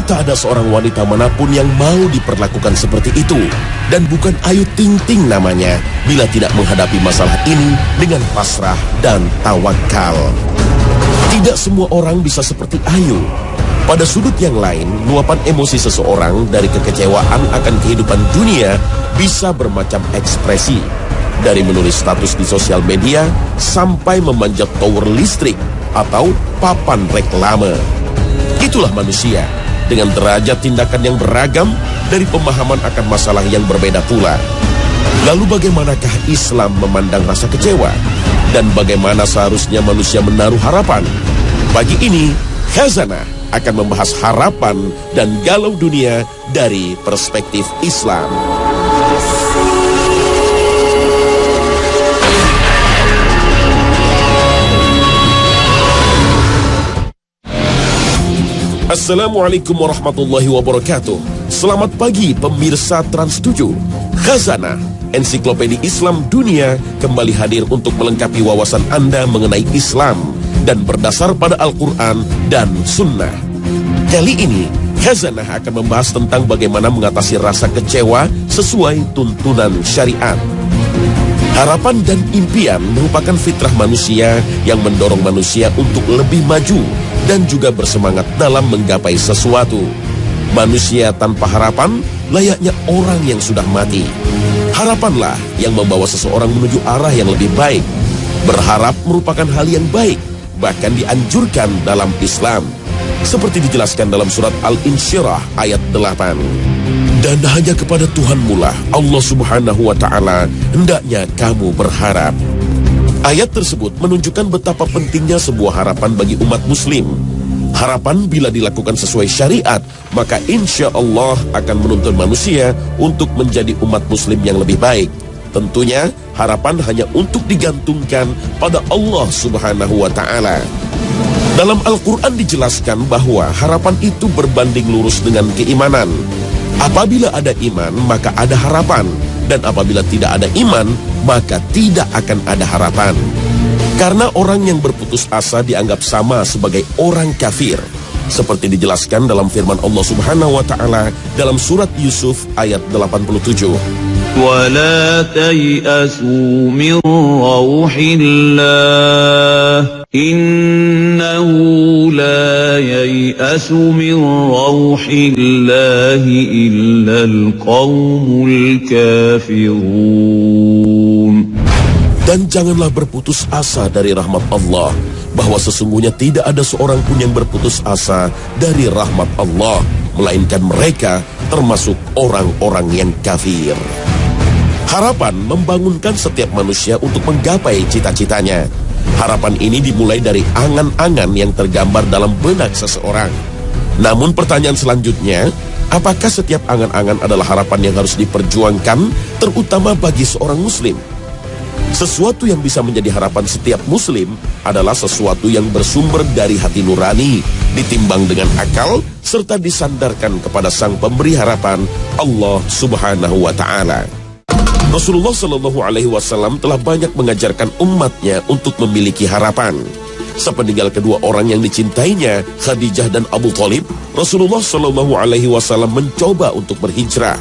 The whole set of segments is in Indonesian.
Tak ada seorang wanita manapun yang mau diperlakukan seperti itu. Dan bukan Ayu Ting Ting namanya bila tidak menghadapi masalah ini dengan pasrah dan tawakal. Tidak semua orang bisa seperti Ayu. Pada sudut yang lain, luapan emosi seseorang dari kekecewaan akan kehidupan dunia bisa bermacam ekspresi. Dari menulis status di sosial media sampai memanjat tower listrik atau papan reklame. Itulah manusia. Dengan derajat tindakan yang beragam dari pemahaman akan masalah yang berbeda pula. Lalu bagaimanakah Islam memandang rasa kecewa? Dan bagaimana seharusnya manusia menaruh harapan? Pagi ini, Khazanah akan membahas harapan dan galau dunia dari perspektif Islam. Assalamualaikum warahmatullahi wabarakatuh. Selamat pagi pemirsa Trans 7. Khazanah, ensiklopedia Islam dunia, kembali hadir untuk melengkapi wawasan Anda mengenai Islam dan berdasar pada Al-Quran dan Sunnah. Kali ini, Khazanah akan membahas tentang bagaimana mengatasi rasa kecewa sesuai tuntunan syariat. Harapan dan impian merupakan fitrah manusia yang mendorong manusia untuk lebih maju dan juga bersemangat dalam menggapai sesuatu. Manusia tanpa harapan layaknya orang yang sudah mati. Harapanlah yang membawa seseorang menuju arah yang lebih baik. Berharap merupakan hal yang baik, bahkan dianjurkan dalam Islam. Seperti dijelaskan dalam surat Al-Insyirah ayat 8. Dan hanya kepada Tuhanmu lah, Allah Subhanahu wa Ta'ala, hendaknya kamu berharap. Ayat tersebut menunjukkan betapa pentingnya sebuah harapan bagi umat muslim. Harapan bila dilakukan sesuai syariat, maka insya Allah akan menuntun manusia untuk menjadi umat muslim yang lebih baik. Tentunya harapan hanya untuk digantungkan pada Allah Subhanahu wa Ta'ala. Dalam Al-Quran dijelaskan bahwa harapan itu berbanding lurus dengan keimanan. Apabila ada iman, maka ada harapan. Dan apabila tidak ada iman, maka tidak akan ada harapan. Karena orang yang berputus asa dianggap sama sebagai orang kafir. Seperti dijelaskan dalam firman Allah Subhanahu wa Ta'ala dalam surat Yusuf ayat 87. وَلَا تَيْأَسُوا مِنْ رَوْحِ اللَّهِ إِنَّهُ لَا يَيْأَسُ مِنْ رَوْحِ اللَّهِ إِلَّا الْقَوْمُ الْكَافِرُونَ. Dan janganlah berputus asa dari rahmat Allah, bahwa sesungguhnya tidak ada seorang pun yang berputus asa dari rahmat Allah, melainkan mereka termasuk orang-orang yang kafir. Harapan membangunkan setiap manusia untuk menggapai cita-citanya. Harapan ini dimulai dari angan-angan yang tergambar dalam benak seseorang. Namun pertanyaan selanjutnya, apakah setiap angan-angan adalah harapan yang harus diperjuangkan, terutama bagi seorang muslim? Sesuatu yang bisa menjadi harapan setiap muslim adalah sesuatu yang bersumber dari hati nurani, ditimbang dengan akal, serta disandarkan kepada sang pemberi harapan, Allah Subhanahu wa Ta'ala. Rasulullah Shallallahu Alaihi Wasallam telah banyak mengajarkan umatnya untuk memiliki harapan. Sepeninggal kedua orang yang dicintainya, Khadijah dan Abu Thalib, Rasulullah Shallallahu Alaihi Wasallam mencoba untuk berhijrah.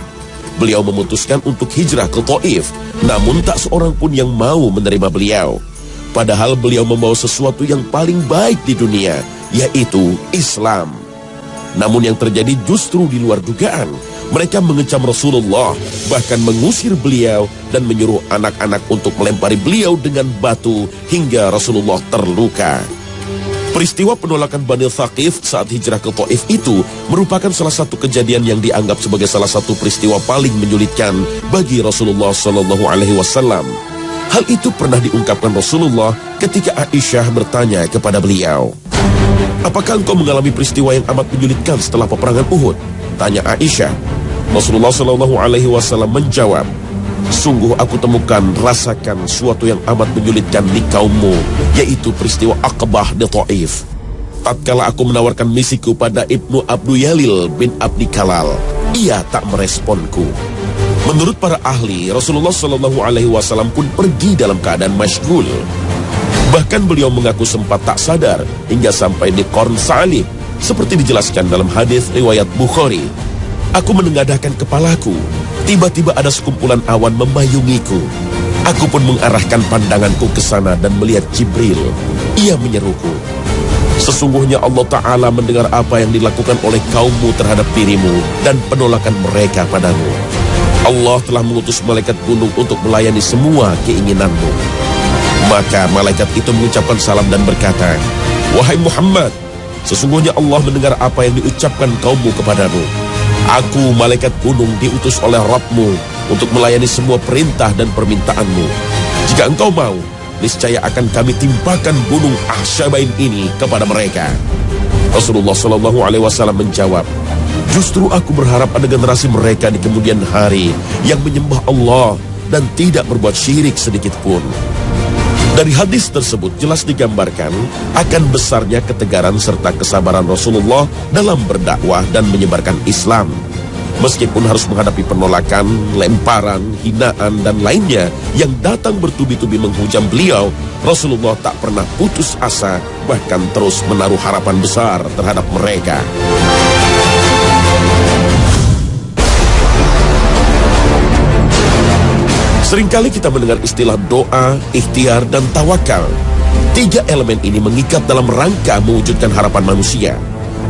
Beliau memutuskan untuk hijrah ke Taif, namun tak seorang pun yang mau menerima beliau. Padahal beliau membawa sesuatu yang paling baik di dunia, yaitu Islam. Namun yang terjadi justru di luar dugaan. Mereka mengecam Rasulullah, bahkan mengusir beliau dan menyuruh anak-anak untuk melempari beliau dengan batu hingga Rasulullah terluka. Peristiwa penolakan Bani Thaqif saat hijrah ke Taif itu merupakan salah satu kejadian yang dianggap sebagai salah satu peristiwa paling menyulitkan bagi Rasulullah Shallallahu Alaihi Wasallam. Hal itu pernah diungkapkan Rasulullah ketika Aisyah bertanya kepada beliau, "Apakah engkau mengalami peristiwa yang amat menyulitkan setelah peperangan Uhud?" Tanya Aisyah. Rasulullah Shallallahu Alaihi Wasallam menjawab, "Sungguh aku temukan, rasakan suatu yang amat menyulitkan di kaummu, yaitu peristiwa Aqabah di Taif. Tatkala aku menawarkan misiku pada Ibnu Abdu Yalil bin Abdi Kalal, ia tak meresponku." Menurut para ahli, Rasulullah Shallallahu Alaihi Wasallam pun pergi dalam keadaan masyghul. Bahkan beliau mengaku sempat tak sadar hingga sampai di Qarn Sa'lib, Seperti dijelaskan dalam hadis riwayat Bukhari, aku menengadahkan kepalaku, tiba-tiba ada sekumpulan awan memayungiku. Aku pun mengarahkan pandanganku ke sana dan melihat Jibril. Ia menyeruku, sesungguhnya Allah Ta'ala mendengar apa yang dilakukan oleh kaummu terhadap dirimu dan penolakan mereka padamu. Allah telah mengutus malaikat gunung untuk melayani semua keinginanmu. Maka malaikat itu mengucapkan salam dan berkata, wahai Muhammad, sesungguhnya Allah mendengar apa yang diucapkan kaummu kepadamu. Aku, malaikat gunung, diutus oleh Rabbmu untuk melayani semua perintah dan permintaanmu. Jika engkau mau, niscaya akan kami timpakan gunung Ahsyabain ini kepada mereka. Rasulullah SAW menjawab, justru aku berharap ada generasi mereka di kemudian hari yang menyembah Allah dan tidak berbuat syirik sedikit pun. Dari hadis tersebut jelas digambarkan akan besarnya ketegaran serta kesabaran Rasulullah dalam berdakwah dan menyebarkan Islam. Meskipun harus menghadapi penolakan, lemparan, hinaan, dan lainnya yang datang bertubi-tubi menghujam beliau, Rasulullah tak pernah putus asa, bahkan terus menaruh harapan besar terhadap mereka. Seringkali kita mendengar istilah doa, ikhtiar, dan tawakal. 3 elemen ini mengikat dalam rangka mewujudkan harapan manusia.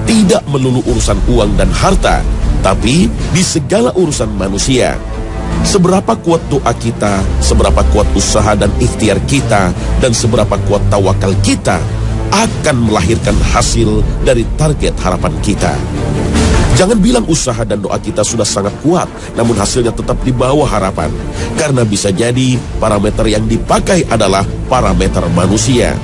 Tidak melulu urusan uang dan harta, tapi di segala urusan manusia. Seberapa kuat doa kita, seberapa kuat usaha dan ikhtiar kita, dan seberapa kuat tawakal kita akan melahirkan hasil dari target harapan kita. Jangan bilang usaha dan doa kita sudah sangat kuat, namun hasilnya tetap di bawah harapan. Karena bisa jadi parameter yang dipakai adalah parameter manusia.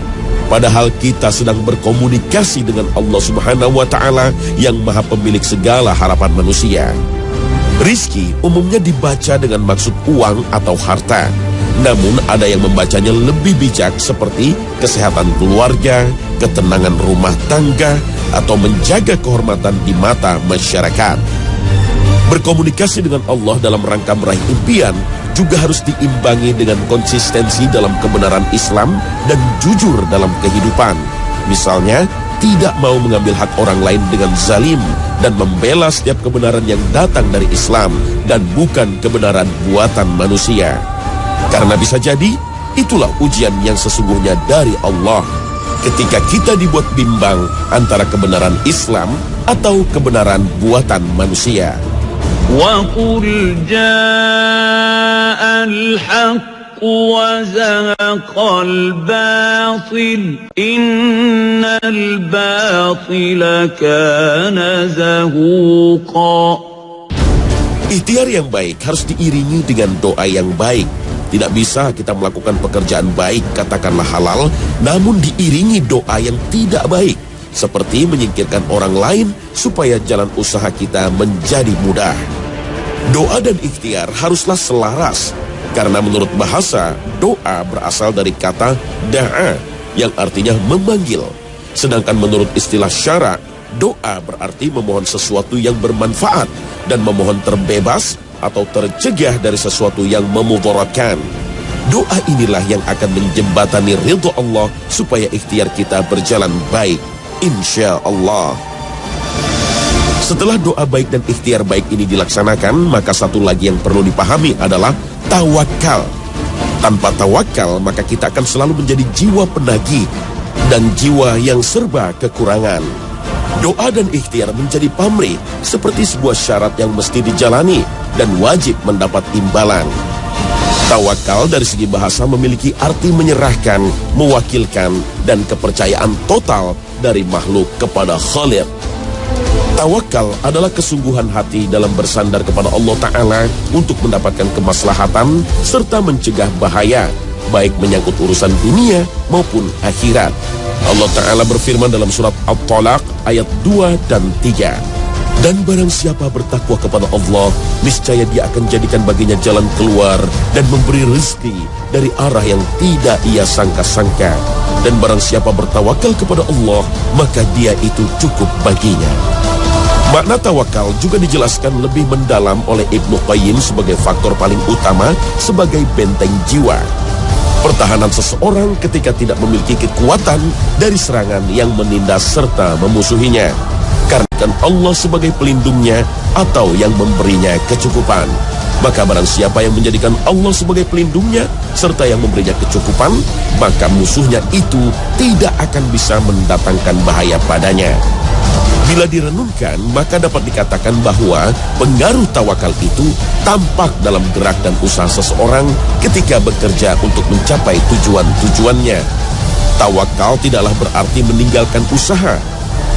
Padahal kita sedang berkomunikasi dengan Allah Subhanahu wa Ta'ala yang Maha Pemilik segala harapan manusia. Rizki umumnya dibaca dengan maksud uang atau harta. Namun ada yang membacanya lebih bijak seperti kesehatan keluarga, ketenangan rumah tangga, atau menjaga kehormatan di mata masyarakat. Berkomunikasi dengan Allah dalam rangka meraih impian juga harus diimbangi dengan konsistensi dalam kebenaran Islam dan jujur dalam kehidupan. Misalnya, tidak mau mengambil hak orang lain dengan zalim dan membela setiap kebenaran yang datang dari Islam dan bukan kebenaran buatan manusia. Karena bisa jadi, itulah ujian yang sesungguhnya dari Allah. Ketika kita dibuat bimbang antara kebenaran Islam atau kebenaran buatan manusia. Wa qul ja'al haqq wa zahaqal batil innal batila kana zahuqa. Ikhtiar yang baik harus diiringi dengan doa yang baik. Tidak bisa kita melakukan pekerjaan baik, katakanlah halal, namun diiringi doa yang tidak baik. Seperti menyingkirkan orang lain supaya jalan usaha kita menjadi mudah. Doa dan ikhtiar haruslah selaras. Karena menurut bahasa, doa berasal dari kata da'a, yang artinya memanggil. Sedangkan menurut istilah syara, doa berarti memohon sesuatu yang bermanfaat dan memohon terbebas atau tercegah dari sesuatu yang memudaratkan. Doa inilah yang akan menjembatani ridho Allah supaya ikhtiar kita berjalan baik, insya Allah. Setelah doa baik dan ikhtiar baik ini dilaksanakan, maka satu lagi yang perlu dipahami adalah tawakal. Tanpa tawakal, maka kita akan selalu menjadi jiwa penagih dan jiwa yang serba kekurangan. Doa dan ikhtiar menjadi pamrih seperti sebuah syarat yang mesti dijalani dan wajib mendapat imbalan. Tawakal dari segi bahasa memiliki arti menyerahkan, mewakilkan, dan kepercayaan total dari makhluk kepada Khaliq. Tawakal adalah kesungguhan hati dalam bersandar kepada Allah Ta'ala untuk mendapatkan kemaslahatan serta mencegah bahaya, baik menyangkut urusan dunia maupun akhirat. Allah Ta'ala berfirman dalam surat At-Talaq ayat 2 dan 3. Dan barang siapa bertakwa kepada Allah, niscaya dia akan jadikan baginya jalan keluar dan memberi rezeki dari arah yang tidak ia sangka-sangka. Dan barang siapa bertawakal kepada Allah, maka dia itu cukup baginya. Makna tawakal juga dijelaskan lebih mendalam oleh Ibnu Qayyim sebagai faktor paling utama sebagai benteng jiwa. Pertahanan seseorang ketika tidak memiliki kekuatan dari serangan yang menindas serta memusuhinya. karena Allah sebagai pelindungnya atau yang memberinya kecukupan. Maka barang siapa yang menjadikan Allah sebagai pelindungnya serta yang memberinya kecukupan, maka musuhnya itu tidak akan bisa mendatangkan bahaya padanya. Bila direnungkan, maka dapat dikatakan bahwa pengaruh tawakal itu tampak dalam gerak dan usaha seseorang ketika bekerja untuk mencapai tujuan-tujuannya. Tawakal tidaklah berarti meninggalkan usaha.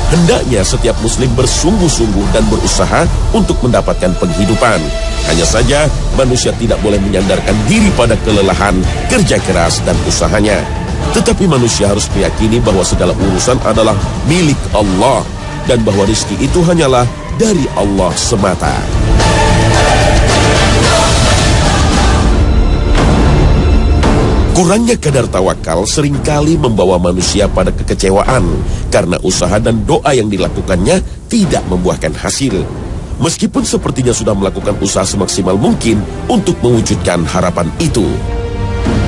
Hendaknya setiap muslim bersungguh-sungguh dan berusaha untuk mendapatkan penghidupan. Hanya saja manusia tidak boleh menyandarkan diri pada kelelahan, kerja keras dan usahanya. Tetapi manusia harus meyakini bahwa segala urusan adalah milik Allah dan bahwa rezeki itu hanyalah dari Allah semata. Kurangnya kadar tawakal seringkali membawa manusia pada kekecewaan karena usaha dan doa yang dilakukannya tidak membuahkan hasil. Meskipun sepertinya sudah melakukan usaha semaksimal mungkin untuk mewujudkan harapan itu.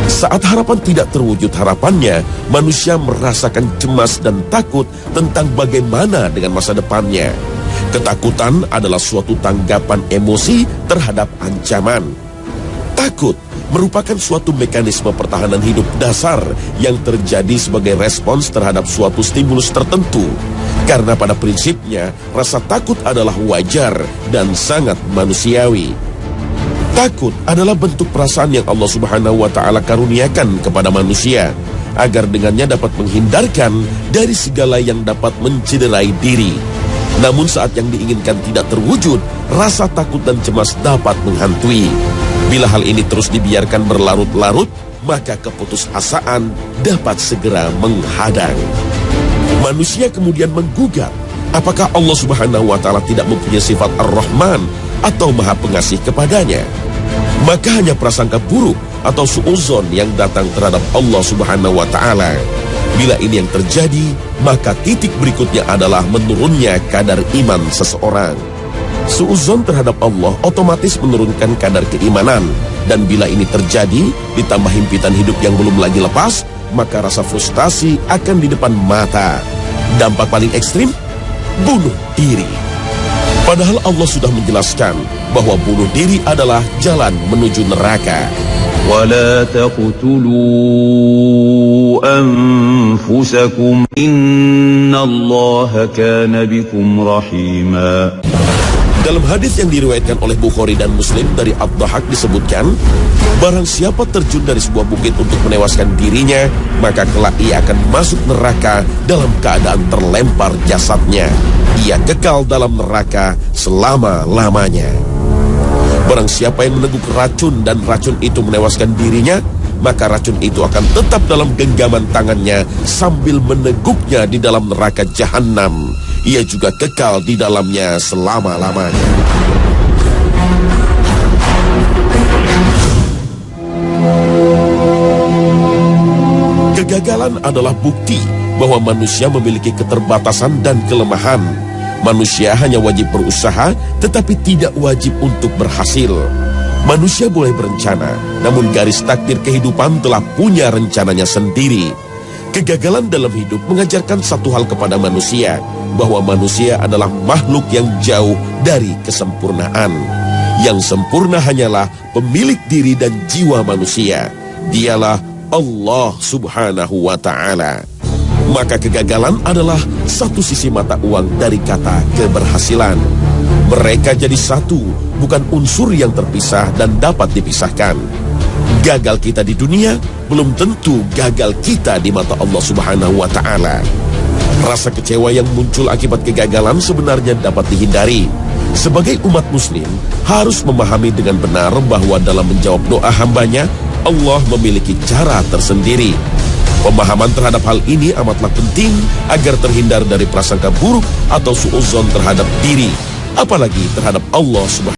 Saat harapan tidak terwujud harapannya, manusia merasakan cemas dan takut tentang bagaimana dengan masa depannya. Ketakutan adalah suatu tanggapan emosi terhadap ancaman. Takut merupakan suatu mekanisme pertahanan hidup dasar yang terjadi sebagai respons terhadap suatu stimulus tertentu. Karena pada prinsipnya, rasa takut adalah wajar dan sangat manusiawi. Takut adalah bentuk perasaan yang Allah Subhanahu wa Ta'ala karuniakan kepada manusia, agar dengannya dapat menghindarkan dari segala yang dapat mencederai diri. Namun saat yang diinginkan tidak terwujud, rasa takut dan cemas dapat menghantui. Bila hal ini terus dibiarkan berlarut-larut, maka keputusasaan dapat segera menghadang. Manusia kemudian menggugat, apakah Allah Subhanahu wa Ta'ala tidak mempunyai sifat Ar-Rahman atau Maha Pengasih kepadanya? Maka hanya prasangka buruk atau suudzon yang datang terhadap Allah Subhanahu wa Ta'ala. Bila ini yang terjadi, maka titik berikutnya adalah menurunnya kadar iman seseorang. Suudzon terhadap Allah otomatis menurunkan kadar keimanan. Dan bila ini terjadi, ditambah himpitan hidup yang belum lagi lepas, maka rasa frustasi akan di depan mata. Dampak paling ekstrim, bunuh diri. Padahal Allah sudah menjelaskan bahwa bunuh diri adalah jalan menuju neraka. وَلَا تَقْتُلُوا أَنفُسَكُمْ إِنَّ اللَّهَ كَانَ بِكُمْ رَحِيمًا. Dalam hadis yang diriwayatkan oleh Bukhari dan Muslim dari Ad-Dhahak disebutkan, barang siapa terjun dari sebuah bukit untuk menewaskan dirinya, maka kelak ia akan masuk neraka dalam keadaan terlempar jasadnya. Ia kekal dalam neraka selama-lamanya. Barang siapa yang meneguk racun dan racun itu menewaskan dirinya, maka racun itu akan tetap dalam genggaman tangannya sambil meneguknya di dalam neraka jahanam. Ia juga kekal di dalamnya selama-lamanya. Kegagalan adalah bukti bahwa manusia memiliki keterbatasan dan kelemahan. Manusia hanya wajib berusaha, tetapi tidak wajib untuk berhasil. Manusia boleh berencana, namun garis takdir kehidupan telah punya rencananya sendiri. Kegagalan dalam hidup mengajarkan satu hal kepada manusia, bahwa manusia adalah makhluk yang jauh dari kesempurnaan. Yang sempurna hanyalah pemilik diri dan jiwa manusia. Dialah Allah Subhanahu wa Ta'ala. Maka kegagalan adalah satu sisi mata uang dari kata keberhasilan. Mereka jadi satu, bukan unsur yang terpisah dan dapat dipisahkan. Gagal kita di dunia belum tentu gagal kita di mata Allah Subhanahu wa Ta'ala. Rasa kecewa yang muncul akibat kegagalan sebenarnya dapat dihindari. Sebagai umat muslim harus memahami dengan benar bahwa dalam menjawab doa hambanya, Allah memiliki cara tersendiri. Pemahaman terhadap hal ini amatlah penting agar terhindar dari prasangka buruk atau suudzon terhadap diri, apalagi terhadap Allah Subhanahu